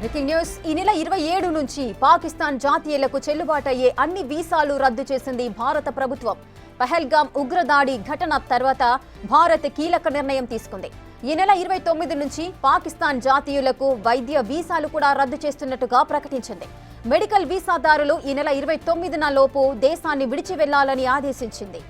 Breaking news. ఈ నెల 27 నుంచి పాకిస్తాన్ జాతీయులకు చెల్లుబాటయ్యే అన్ని వీసాలు రద్దు చేసింది భారత ప్రభుత్వం. పహల్గామ్ ఉగ్రదాడి ఘటన తర్వాత భారత్ కీలక నిర్ణయం తీసుకుంది. ఈ నెల 29 నుంచి పాకిస్తాన్ జాతీయులకు వైద్య వీసాలు కూడా రద్దు చేస్తున్నట్టుగా ప్రకటించింది. మెడికల్ వీసాదారులు ఈ నెల 29న లోపు దేశాన్ని విడిచి వెళ్లాలని ఆదేశించింది.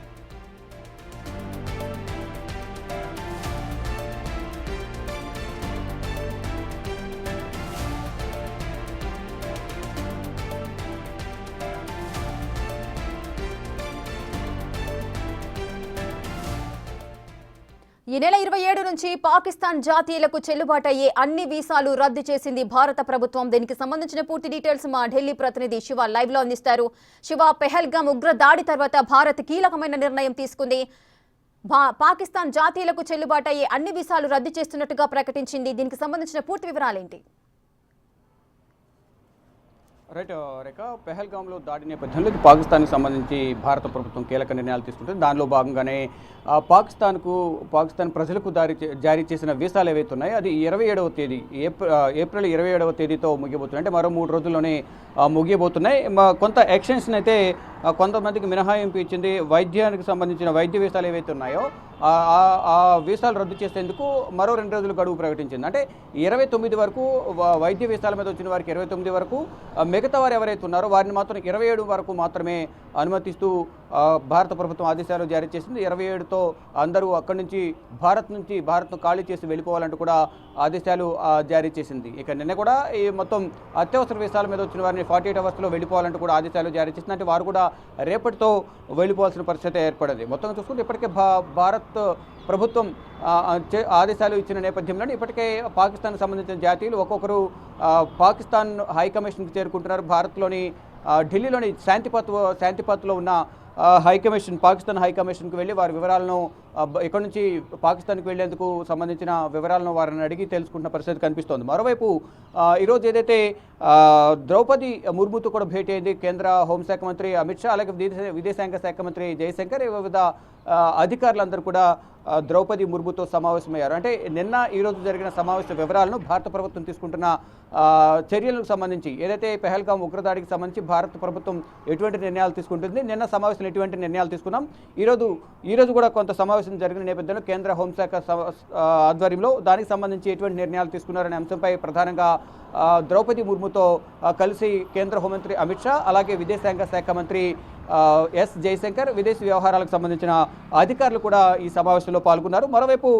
ఈ నెల 27 నుంచి పాకిస్తాన్ జాతీయులకు చెల్లుబాటయ్యే అన్ని వీసాలు రద్దు చేసింది భారత ప్రభుత్వం. దీనికి సంబంధించిన పూర్తి డీటెయిల్స్ మా ఢిల్లీ ప్రతినిధి శివ లైవ్ లో అందిస్తారు. శివ, పెహల్గామ్ ఉగ్ర దాడి తర్వాత భారత్ కీలకమైన నిర్ణయం తీసుకుంది. పాకిస్తాన్ జాతీయులకు చెల్లుబాటయ్యే అన్ని వీసాలు రద్దు చేస్తున్నట్టుగా ప్రకటించింది. దీనికి సంబంధించిన పూర్తి వివరాలేంటి? రైట్ రేఖ, పెహల్గామ్లో దాడి నేపథ్యంలో పాకిస్తాన్కి సంబంధించి భారత ప్రభుత్వం కీలక నిర్ణయాలు తీసుకుంటుంది. దానిలో భాగంగానే పాకిస్తాన్ ప్రజలకు జారీ చేసిన వీసాలు ఏవైతే ఉన్నాయో అది 27వ తేదీ ఏప్రిల్ 27వ తేదీతో ముగియబోతున్నాయి. అంటే మరో 3 రోజుల్లోనే ముగియబోతున్నాయి. కొంత ఎక్స్టెన్షన్ అయితే కొంతమందికి మినహాయింపు ఇచ్చింది. వైద్యానికి సంబంధించిన వైద్య వీసాలు ఏవైతే ఉన్నాయో ఆ వీసాలు రద్దు చేసేందుకు మరో 2 రోజులు గడువు ప్రకటించింది. అంటే 29 వరకు వైద్య వీసాల మీద వచ్చిన వారికి 29 వరకు, మిగతా వారు ఎవరైతే ఉన్నారో వారిని మాత్రం 27 వరకు మాత్రమే అనుమతిస్తూ భారత ప్రభుత్వం ఆదేశాలు జారీ చేసింది. 27తో అందరూ అక్కడి నుంచి భారత్ను ఖాళీ చేసి వెళ్ళిపోవాలంటూ కూడా ఆదేశాలు జారీ చేసింది. ఇక నిన్న కూడా ఈ మొత్తం అత్యవసర వీసాల మీద వచ్చిన వారిని 48 అవర్స్లో వెళ్ళిపోవాలంటూ కూడా ఆదేశాలు జారీ చేసింది. అంటే వారు కూడా రేపటితో వెళ్ళిపోవాల్సిన పరిస్థితి ఏర్పడింది. మొత్తం చూసుకుంటే ఇప్పటికే భారత్ ప్రభుత్వం ఆదేశాలు ఇచ్చిన నేపథ్యంలో ఇప్పటికే పాకిస్తాన్కి సంబంధించిన జాతీయులు ఒక్కొక్కరు పాకిస్తాన్ హైకమిషన్కి చేరుకుంటున్నారు. భారత్లోని ఢిల్లీలోని శాంతిపత్లో ఉన్న పాకిస్తాన్ హైకమిషన్కి వెళ్ళి వారి వివరాలను ఇక్కడ నుంచి పాకిస్తాన్కి వెళ్లేందుకు సంబంధించిన వివరాలను వారిని అడిగి తెలుసుకుంటున్న పరిస్థితి కనిపిస్తోంది. మరోవైపు ఈరోజు ఏదైతే ద్రౌపది ముర్ముతో కూడా భేటీ అయింది కేంద్ర హోంశాఖ మంత్రి అమిత్ షా, అలాగే విదేశాంగ శాఖ మంత్రి జయశంకర్, వివిధ అధికారులందరూ కూడా ద్రౌపది ముర్ముతో సమావేశమయ్యారు. అంటే నిన్న ఈరోజు జరిగిన సమావేశ వివరాలను భారత ప్రభుత్వం తీసుకుంటున్న చర్యలకు సంబంధించి, ఏదైతే పెహల్గామ్ ఉగ్రదాడికి సంబంధించి భారత ప్రభుత్వం ఎటువంటి నిర్ణయాలు తీసుకుంటుంది, నిన్న సమావేశంలో ఎటువంటి నిర్ణయాలు తీసుకున్నాం, ఈరోజు కూడా కొంత సమావేశం జరిగిన నేపథ్యంలో కేంద్ర హోంశాఖ ఆధ్వర్యంలో దానికి సంబంధించి ఎటువంటి నిర్ణయాలు తీసుకున్నారనే అంశంపై ప్రధానంగా ద్రౌపది ముర్ముతో కలిసి కేంద్ర హోంమంత్రి అమిత్ షా, అలాగే విదేశాంగ శాఖ మంత్రి ఎస్ జయశంకర్, విదేశీ వ్యవహారాలకు సంబంధించిన అధికారులు కూడా ఈ సమావేశంలో పాల్గొన్నారు. మరోవైపు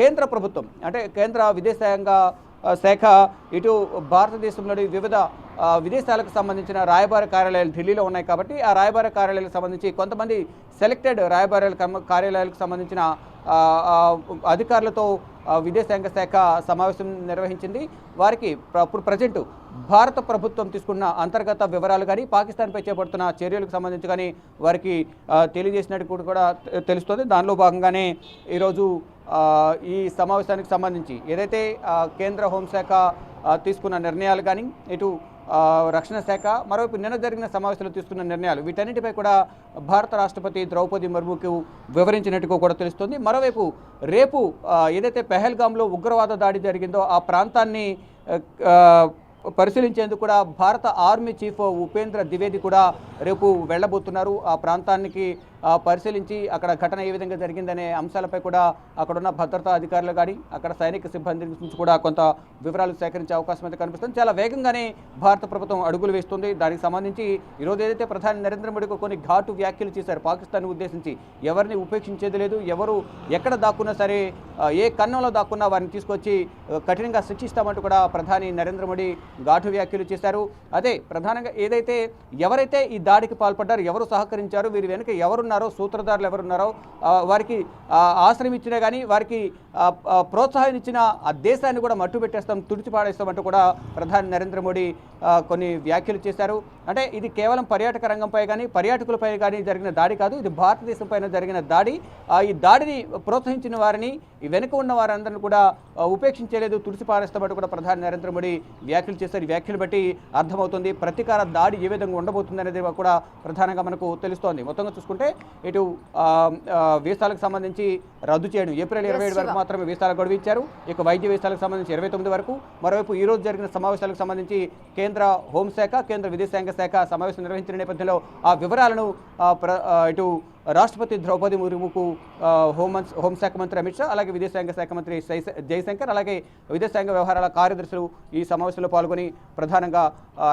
కేంద్ర ప్రభుత్వం అంటే కేంద్ర విదేశాంగ శాఖ ఇటు భారతదేశంలోని వివిధ విదేశాలకు సంబంధించిన రాయబార కార్యాలయాలు ఢిల్లీలో ఉన్నాయి కాబట్టి ఆ రాయబార కార్యాలయాలకు సంబంధించి కొంతమంది సెలెక్టెడ్ కార్యాలయాలకు సంబంధించిన అధికారులతో విదేశాంగ శాఖ సమావేశం నిర్వహించింది. వారికి ఇప్పుడు ప్రజెంట్ భారత ప్రభుత్వం తీసుకున్న అంతర్గత వివరాలు కానీ పాకిస్తాన్పై చేపడుతున్న చర్యలకు సంబంధించి కానీ వారికి తెలియజేసినట్టు కూడా తెలుస్తుంది. దానిలో భాగంగానే ఈరోజు ఈ సమావేశానికి సంబంధించి ఏదైతే కేంద్ర హోంశాఖ తీసుకున్న నిర్ణయాలు కానీ, ఇటు రక్షణ శాఖ, మరోవైపు నిన్న జరిగిన సమావేశంలో తీసుకున్న నిర్ణయాలు, వీటన్నిటిపై కూడా భారత రాష్ట్రపతి ద్రౌపది ముర్ముకు వివరించినట్టుగా కూడా తెలుస్తుంది. మరోవైపు రేపు ఏదైతే పెహల్గామ్లో ఉగ్రవాద దాడి జరిగిందో ఆ ప్రాంతాన్ని పరిశీలించేందుకు కూడా భారత ఆర్మీ చీఫ్ ఉపేంద్ర ద్వివేది కూడా రేపు వెళ్ళబోతున్నారు. ఆ ప్రాంతానికి పరిశీలించి అక్కడ ఘటన ఏ విధంగా జరిగిందనే అంశాలపై కూడా అక్కడున్న భద్రతా అధికారులు కానీ అక్కడ సైనిక సిబ్బంది నుంచి కూడా కొంత వివరాలు సేకరించే అవకాశం అయితే కనిపిస్తుంది. చాలా వేగంగానే భారత ప్రభుత్వం అడుగులు వేస్తుంది. దానికి సంబంధించి ఈరోజు ఏదైతే ప్రధాని నరేంద్ర మోడీ కొన్ని ఘాటు వ్యాఖ్యలు చేశారు పాకిస్తాన్ ఉద్దేశించి, ఎవరిని ఉపేక్షించేది లేదు, ఎవరు ఎక్కడ దాక్కున్నా సరే, ఏ కన్నంలో దాక్కున్నా వారిని తీసుకొచ్చి కఠినంగా శిక్షిస్తామంటూ కూడా ప్రధాని నరేంద్ర మోడీ ఘాటు వ్యాఖ్యలు చేశారు. అదే ప్రధానంగా ఎవరైతే ఈ దాడికి పాల్పడ్డారు, ఎవరు సహకరించారు, వీరి వెనుక ఎవరున్నారో, సూత్రధారులు ఎవరున్నారో, వారికి ఆశ్రయం ఇచ్చినా కానీ వారికి ప్రోత్సాహం ఇచ్చిన ఆ దేశాన్ని కూడా మట్టు పెట్టేస్తాం, తుడిచిపాడేస్తామంటూ కూడా ప్రధాని నరేంద్ర మోడీ కొన్ని వ్యాఖ్యలు చేశారు. అంటే ఇది కేవలం పర్యాటక రంగంపై కానీ పర్యాటకులపై కానీ జరిగిన దాడి కాదు, ఇది భారతదేశం పైన జరిగిన దాడి. ఈ దాడిని ప్రోత్సహించిన వారిని, ఈ వెనుక ఉన్న వారందరినీ కూడా ఉపేక్షించలేదు, తుడిసి పారేస్తామంటూ కూడా ప్రధాని నరేంద్ర మోడీ వ్యాఖ్యలు చేశారు. ఈ వ్యాఖ్యలు బట్టి అర్థమవుతుంది ప్రతీకార దాడి ఏ విధంగా ఉండబోతుంది అనేది కూడా ప్రధానంగా మనకు తెలుస్తోంది. మొత్తంగా చూసుకుంటే ఇటు వీసాలకు సంబంధించి రద్దు చేయడం, ఏప్రిల్ 27 వరకు మాత్రమే వీసాల గడువు ఇచ్చారు. ఇక వైద్య వీసాలకు సంబంధించి 29 వరకు. మరోవైపు ఈ రోజు జరిగిన సమావేశాలకు సంబంధించి కేంద్ర హోంశాఖ, కేంద్ర విదేశాంగ శాఖ సమావేశం నిర్వహించిన నేపథ్యంలో ఆ వివరాలను ఇటు రాష్ట్రపతి ద్రౌపది ముర్ముకు హోంశాఖ మంత్రి అమిత్ షా, అలాగే విదేశాంగ శాఖ మంత్రి జయశంకర్, అలాగే విదేశాంగ వ్యవహారాల కార్యదర్శులు ఈ సమావేశంలో పాల్గొని ప్రధానంగా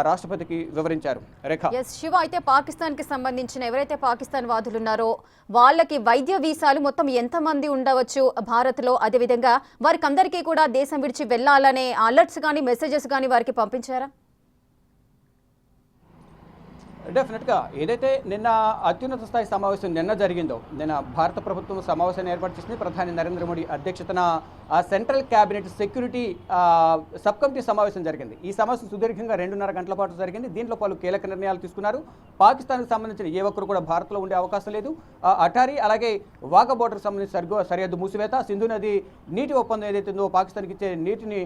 రాష్ట్రపతికి వివరించారు. రేఖ శివ, అయితే పాకిస్తాన్కి సంబంధించిన ఎవరైతే పాకిస్తాన్ వాదులు ఉన్నారో వాళ్ళకి వైద్య వీసాలు మొత్తం ఎంతమంది ఉండవచ్చు భారత్లో, అదేవిధంగా వారికి అందరికీ కూడా దేశం విడిచి వెళ్లాలనే అలర్ట్స్ కానీ మెసేజెస్ కానీ వారికి పంపించారా? డెఫినెట్గా ఏదైతే నిన్న అత్యున్నత స్థాయి సమావేశం నిన్న జరిగిందో, నిన్న భారత ప్రభుత్వం సమావేశాన్ని ఏర్పాటు చేసింది. ప్రధాని నరేంద్ర మోడీ అధ్యక్షతన central cabinet security sub committee సమావేశం జరిగింది. ఈ సమావేశం సుదీర్ఘంగా 2.5 గంటల పాటు జరిగింది. దీంట్లో పలు కీలక నిర్ణయాలు తీసుకున్నారు. పాకిస్తాన్కి సంబంధించిన ఏ ఒక్కరు కూడా భారత్లో ఉండే అవకాశం లేదు. అటారీ, అలాగే వాఘా బోర్డర్కి సంబంధించి సరిహద్దు మూసివేత, సింధు నది నీటి ఒప్పందం ఏదైతే ఉందో పాకిస్తాన్కి ఇచ్చే నీటిని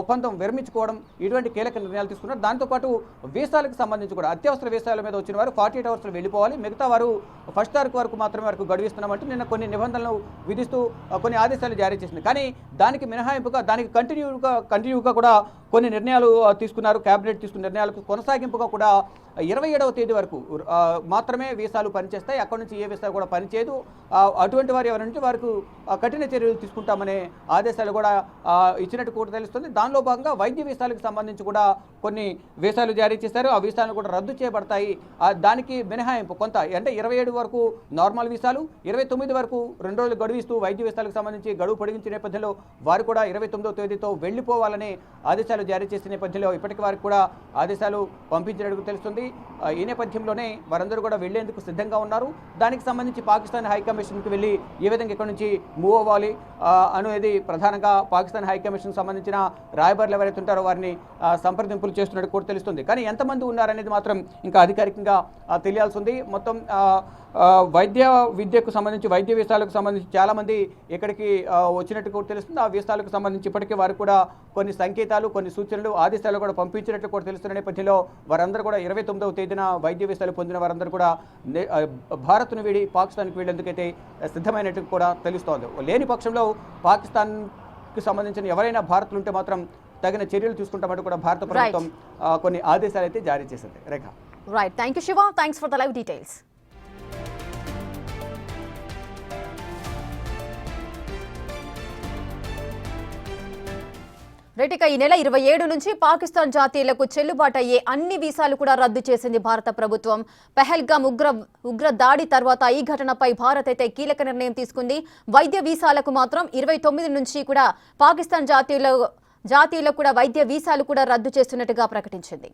ఒప్పందం విరమించుకోవడం, ఇటువంటి కీలక నిర్ణయాలు తీసుకున్నారు. దాంతోపాటు వీసాలకు సంబంధించి కూడా అత్యవసర వీసాల మీద వచ్చిన వారు 48 అవర్స్లో వెళ్ళిపోవాలి, మిగతా వారు 1 తారీఖు వరకు మాత్రమే వరకు గడువిస్తున్నామంటూ నిన్న కొన్ని నిబంధనలు విధిస్తూ కొన్ని ఆదేశాలు జారీ చేసింది. కానీ దానికి మినహాయింపుగా, దానికి కంటిన్యూగా కూడా కొన్ని నిర్ణయాలు తీసుకున్నారు. కేబినెట్ తీసుకున్న నిర్ణయాలకు కొనసాగింపుగా కూడా 27వ తేదీ వరకు మాత్రమే వీసాలు పనిచేస్తాయి. అక్కడి నుంచి ఏ వీసా కూడా పనిచేయదు. అటువంటి వారు ఎవరంటే వారికి కఠిన చర్యలు తీసుకుంటామనే ఆదేశాలు కూడా ఇచ్చినట్టు కూడా తెలుస్తుంది. దానిలో భాగంగా వైద్య వీసాలకు సంబంధించి కూడా కొన్ని వీసాలు జారీ చేశారు. ఆ వీసాలు కూడా రద్దు చేయబడతాయి. దానికి మినహాయింపు కొంత, అంటే 27 వరకు నార్మల్ వీసాలు, 29 వరకు 2 రోజులు గడువిస్తూ వైద్య వీసాలకు సంబంధించి గడువు పొడిగించిన నేపథ్యంలో వారు కూడా 29వ తేదీతో వెళ్లిపోవాలని ఆదేశాలు జారీ చేసిన నేపథ్యంలో ఇప్పటికీ వారికి కూడా ఆదేశాలు పంపించినట్టు తెలుస్తుంది. ఈ నేపథ్యంలోనే వారందరూ కూడా వెళ్లేందుకు సిద్ధంగా ఉన్నారు. దానికి సంబంధించి పాకిస్తాన్ హైకమిషన్కి వెళ్ళి ఏ విధంగా ఇక్కడ నుంచి మూవ్ అవ్వాలి అనేది ప్రధానంగా పాకిస్తాన్ హైకమిషన్కి సంబంధించిన రాయబారులు ఎవరైతే ఉంటారో వారిని సంప్రదింపులు చేస్తున్నట్టు కూడా తెలుస్తుంది. కానీ ఎంతమంది ఉన్నారనేది మాత్రం ఇంకా అధికారికంగా తెలియాల్సి ఉంది. మొత్తం వైద్య విద్యకు సంబంధించి, వైద్య వీసాలకు సంబంధించి చాలామంది ఇక్కడికి వచ్చినట్టు కూడా తెలుస్తుంది. ఆ వీసాలకు సంబంధించి ఇప్పటికీ వారు కూడా కొన్ని సంకేతాలు, కొన్ని సూచనలు, ఆదేశాలు కూడా పంపించినట్లు కూడా తెలుస్తున్న నేపథ్యంలో వారందరూ కూడా 29వ తేదీన వైద్య వీసాలు పొందిన వారందరూ కూడా భారత్ను వీడి పాకిస్తాన్కి వీళ్ళేందుకైతే సిద్ధమైనట్టు కూడా తెలుస్తోంది. లేని పక్షంలో పాకిస్తాన్కి సంబంధించిన ఎవరైనా భారత్లో ఉంటే మాత్రం తగిన చర్యలు తీసుకుంటామంటూ కూడా భారత ప్రభుత్వం కొన్ని ఆదేశాలు అయితే జారీ చేసింది. Rekha right, thank you Shiva, thanks for the live details. Right, ఈ నెల 27 నుంచి పాకిస్తాన్ జాతీయులకు చెల్లుబాటు అయ్యే అన్ని వీసాలు కూడా రద్దు చేసింది భారత ప్రభుత్వం. పహల్గామ్ ఉగ్ర దాడి తర్వాత ఈ ఘటనపై భారత్ అయితే కీలక నిర్ణయం తీసుకుంది. వైద్య వీసాలకు మాత్రం 29 నుంచి కూడా పాకిస్తాన్ జాతీయులకు కూడా వైద్య వీసాలు కూడా రద్దు చేస్తున్నట్టుగా ప్రకటించింది.